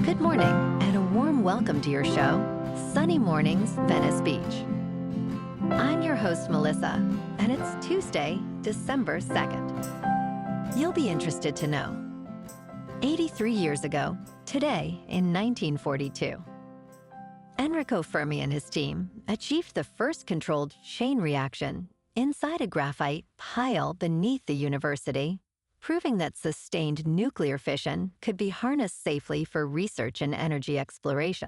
Good morning, and a warm welcome to your show, Sunny Mornings, Venice Beach. I'm your host, Melissa, and it's Tuesday, December 2nd. You'll be interested to know. 83 years ago, today in 1942, Enrico Fermi and his team achieved the first controlled chain reaction inside a graphite pile beneath the university, proving that sustained nuclear fission could be harnessed safely for research and energy exploration.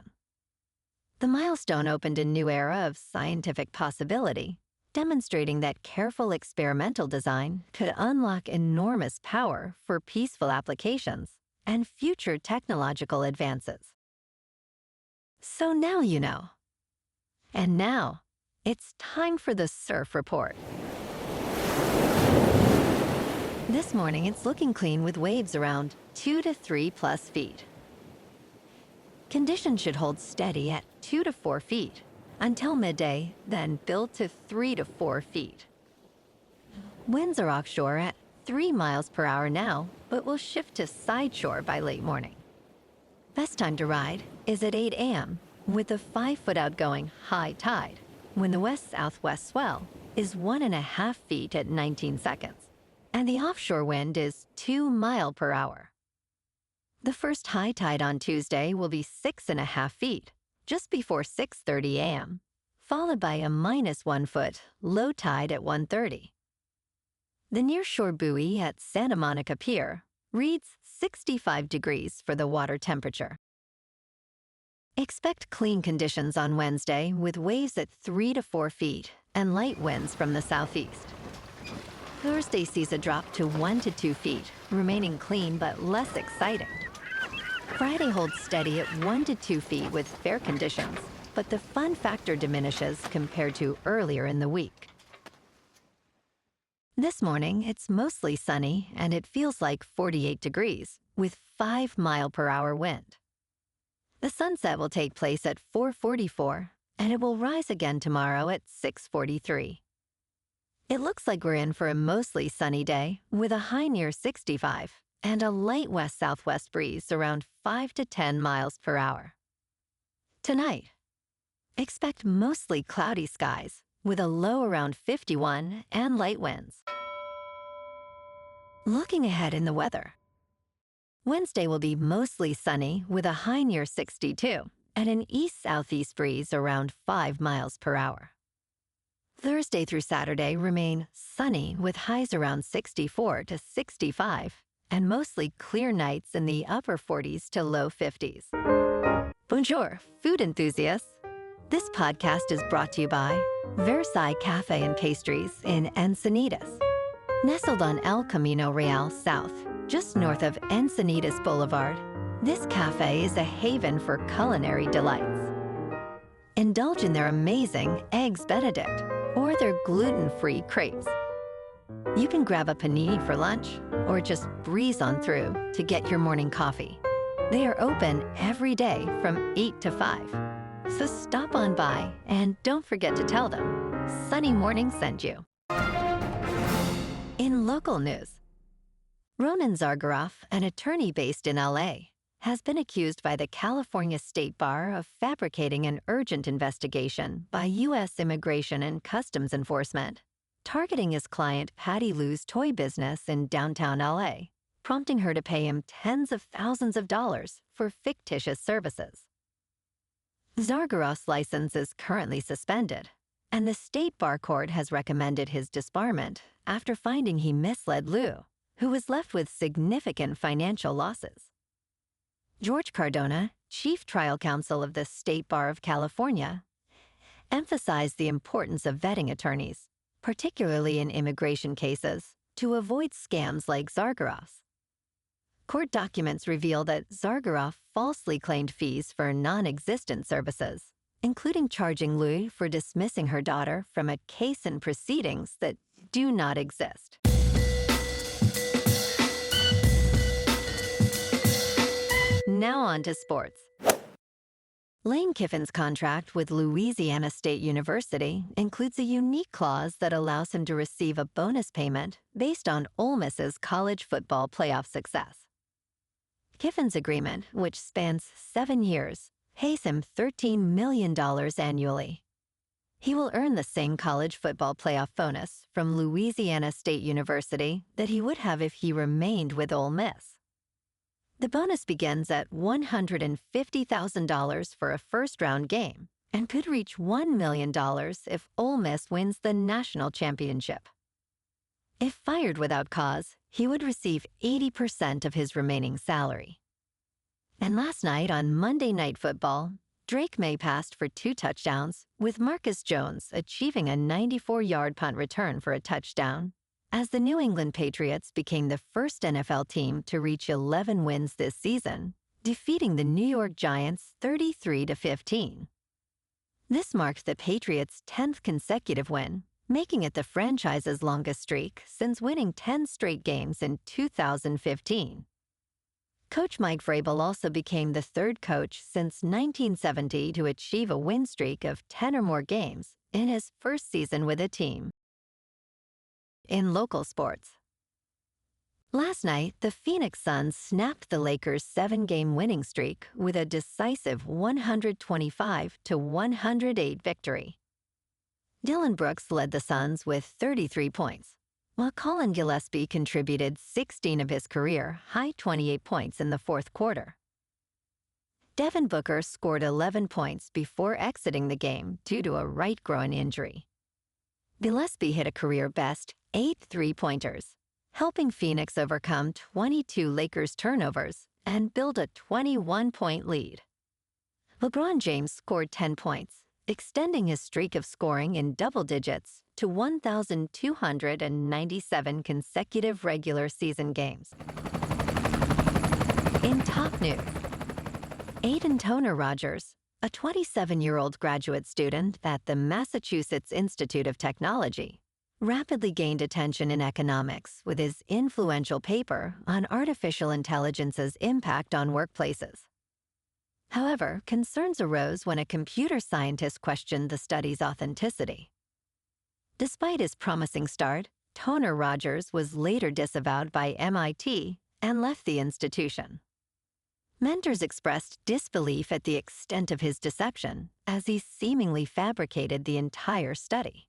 The milestone opened a new era of scientific possibility, demonstrating that careful experimental design could unlock enormous power for peaceful applications and future technological advances. So now you know. And now, it's time for the Surf Report. This morning, it's looking clean with waves around 2 to 3 plus feet. Conditions should hold steady at 2 to 4 feet until midday, then build to 3 to 4 feet. Winds are offshore at 3 miles per hour now, but will shift to sideshore by late morning. Best time to ride is at 8 a.m. with a 5-foot outgoing high tide, when the west-southwest swell is 1.5 feet at 19 seconds. And the offshore wind is 2 miles per hour. The first high tide on Tuesday will be 6.5 feet, just before 6:30 a.m., followed by a -1 foot low tide at 1:30. The nearshore buoy at Santa Monica Pier reads 65 degrees for the water temperature. Expect clean conditions on Wednesday with waves at 3 to 4 feet and light winds from the southeast. Thursday sees a drop to 1 to 2 feet, remaining clean but less exciting. Friday holds steady at 1 to 2 feet with fair conditions, but the fun factor diminishes compared to earlier in the week. This morning, it's mostly sunny and it feels like 48 degrees with 5 mile per hour wind. The sunset will take place at 4:44 and it will rise again tomorrow at 6:43. It looks like we're in for a mostly sunny day with a high near 65 and a light west-southwest breeze around 5 to 10 miles per hour. Tonight, expect mostly cloudy skies with a low around 51 and light winds. Looking ahead in the weather, Wednesday will be mostly sunny with a high near 62 and an east-southeast breeze around 5 miles per hour. Thursday through Saturday remain sunny with highs around 64 to 65 and mostly clear nights in the upper 40s to low 50s. Bonjour, food enthusiasts. This podcast is brought to you by Versailles Cafe and Pastries in Encinitas. Nestled on El Camino Real South, just north of Encinitas Boulevard, this cafe is a haven for culinary delights. Indulge in their amazing Eggs Benedict or their gluten-free crepes. You can grab a panini for lunch or just breeze on through to get your morning coffee. They are open every day from 8 to 5. So stop on by and don't forget to tell them Sunny Morning sent you. In local news, Ronen Zargarof, an attorney based in LA, has been accused by the California State Bar of fabricating an urgent investigation by U.S. Immigration and Customs Enforcement, targeting his client Patty Lui's toy business in downtown L.A., prompting her to pay him tens of thousands of dollars for fictitious services. Zargarof's license is currently suspended, and the State Bar Court has recommended his disbarment after finding he misled Lui, who was left with significant financial losses. George Cardona, Chief Trial Counsel of the State Bar of California, emphasized the importance of vetting attorneys, particularly in immigration cases, to avoid scams like Zargarof's. Court documents reveal that Zargarof falsely claimed fees for non-existent services, including charging Lui for dismissing her daughter from a case and proceedings that do not exist. Now on to sports. Lane Kiffin's contract with Louisiana State University includes a unique clause that allows him to receive a bonus payment based on Ole Miss's college football playoff success. Kiffin's agreement, which spans 7 years, pays him $13 million annually. He will earn the same college football playoff bonus from Louisiana State University that he would have if he remained with Ole Miss. The bonus begins at $150,000 for a first-round game and could reach $1 million if Ole Miss wins the national championship. If fired without cause, he would receive 80% of his remaining salary. And last night on Monday Night Football, Drake May passed for 2 touchdowns, with Marcus Jones achieving a 94-yard punt return for a touchdown, as the New England Patriots became the first NFL team to reach 11 wins this season, defeating the New York Giants 33-15. This marked the Patriots' 10th consecutive win, making it the franchise's longest streak since winning 10 straight games in 2015. Coach Mike Vrabel also became the 3rd coach since 1970 to achieve a win streak of 10 or more games in his first season with a team. In local sports, last night, the Phoenix Suns snapped the Lakers' 7-game winning streak with a decisive 125-108 victory. Dillon Brooks led the Suns with 33 points, while Colin Gillespie contributed 16 of his career-high 28 points in the 4th quarter. Devin Booker scored 11 points before exiting the game due to a right groin injury. Gillespie hit a career-best 8 three-pointers, helping Phoenix overcome 22 Lakers turnovers and build a 21-point lead. LeBron James scored 10 points, extending his streak of scoring in double digits to 1,297 consecutive regular season games. In top news, Aidan Toner-Rodgers, a 27-year-old graduate student at the Massachusetts Institute of Technology, rapidly gained attention in economics with his influential paper on artificial intelligence's impact on workplaces. However, concerns arose when a computer scientist questioned the study's authenticity. Despite his promising start, Toner-Rodgers was later disavowed by MIT and left the institution. Mentors expressed disbelief at the extent of his deception, as he seemingly fabricated the entire study.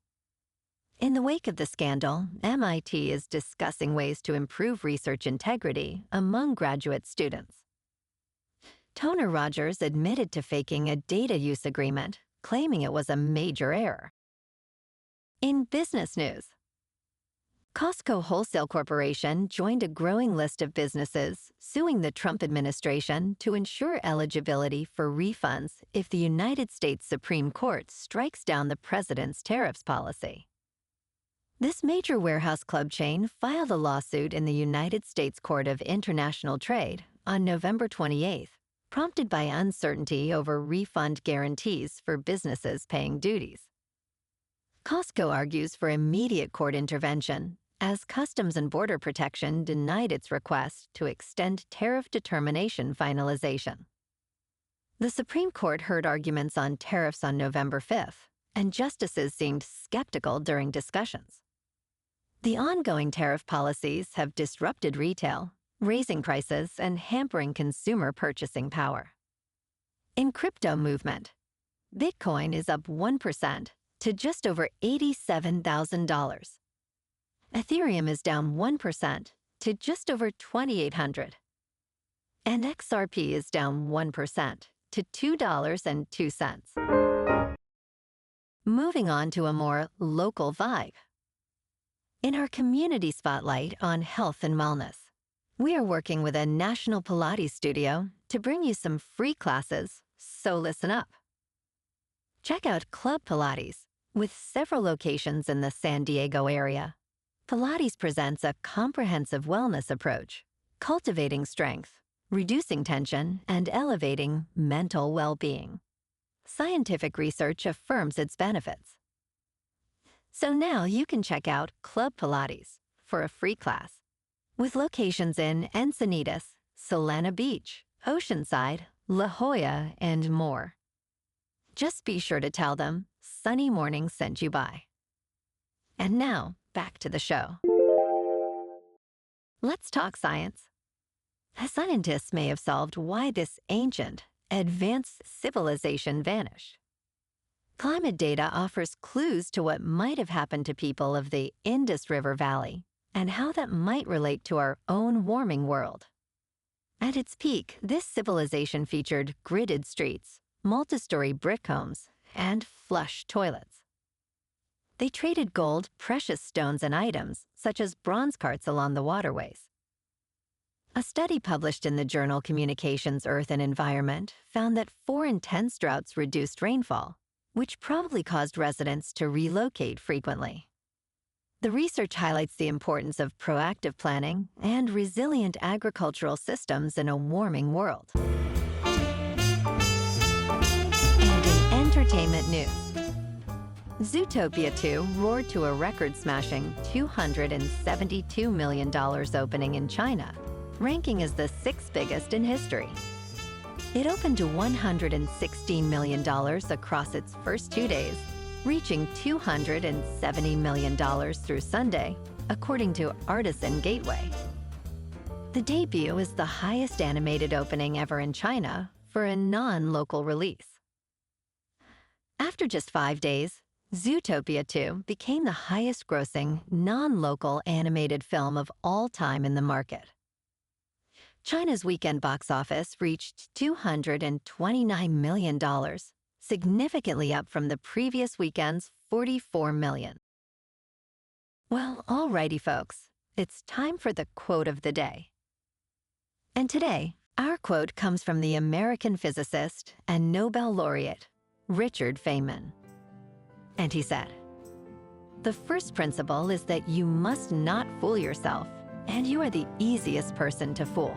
In the wake of the scandal, MIT is discussing ways to improve research integrity among graduate students. Toner-Rodgers admitted to faking a data use agreement, claiming it was a major error. In business news, Costco Wholesale Corporation joined a growing list of businesses suing the Trump administration to ensure eligibility for refunds if the United States Supreme Court strikes down the president's tariffs policy. This major warehouse club chain filed a lawsuit in the United States Court of International Trade on November 28th, prompted by uncertainty over refund guarantees for businesses paying duties. Costco argues for immediate court intervention, as Customs and Border Protection denied its request to extend tariff determination finalization. The Supreme Court heard arguments on tariffs on November 5th, and justices seemed skeptical during discussions. The ongoing tariff policies have disrupted retail, raising prices and hampering consumer purchasing power. In crypto movement, Bitcoin is up 1% to just over $87,000. Ethereum is down 1% to just over $2,800. And XRP is down 1% to $2.02. Moving on to a more local vibe. In our community spotlight on health and wellness, we are working with a national Pilates studio to bring you some free classes, so listen up. Check out Club Pilates, with several locations in the San Diego area. Pilates presents a comprehensive wellness approach, cultivating strength, reducing tension, and elevating mental well-being. Scientific research affirms its benefits. So now you can check out Club Pilates for a free class, with locations in Encinitas, Solana Beach, Oceanside, La Jolla, and more. Just be sure to tell them Sunny Morning sent you by. And now, back to the show. Let's talk science. Scientists may have solved why this ancient, advanced civilization vanished. Climate data offers clues to what might have happened to people of the Indus River Valley and how that might relate to our own warming world. At its peak, this civilization featured gridded streets, multi-story brick homes, and flush toilets. They traded gold, precious stones, and items, such as bronze carts along the waterways. A study published in the journal Communications, Earth and Environment found that 4 intense droughts reduced rainfall, which probably caused residents to relocate frequently. The research highlights the importance of proactive planning and resilient agricultural systems in a warming world. And in entertainment news, Zootopia 2 roared to a record-smashing $272 million opening in China, ranking as the 6th biggest in history. It opened to $116 million across its first 2 days, reaching $270 million through Sunday, according to Artisan Gateway. The debut is the highest animated opening ever in China for a non-local release. After just 5 days, Zootopia 2 became the highest-grossing, non-local animated film of all time in the market. China's weekend box office reached $229 million, significantly up from the previous weekend's $44 million. Well, alrighty, folks, it's time for the quote of the day. And today, our quote comes from the American physicist and Nobel laureate, Richard Feynman. And he said, "The first principle is that you must not fool yourself, and you are the easiest person to fool."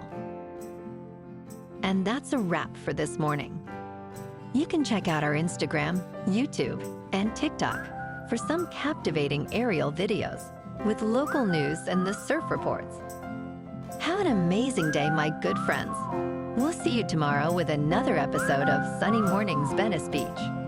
And that's a wrap for this morning. You can check out our Instagram, YouTube, and TikTok for some captivating aerial videos with local news and the surf reports. Have an amazing day, my good friends. We'll see you tomorrow with another episode of Sunny Mornings Venice Beach.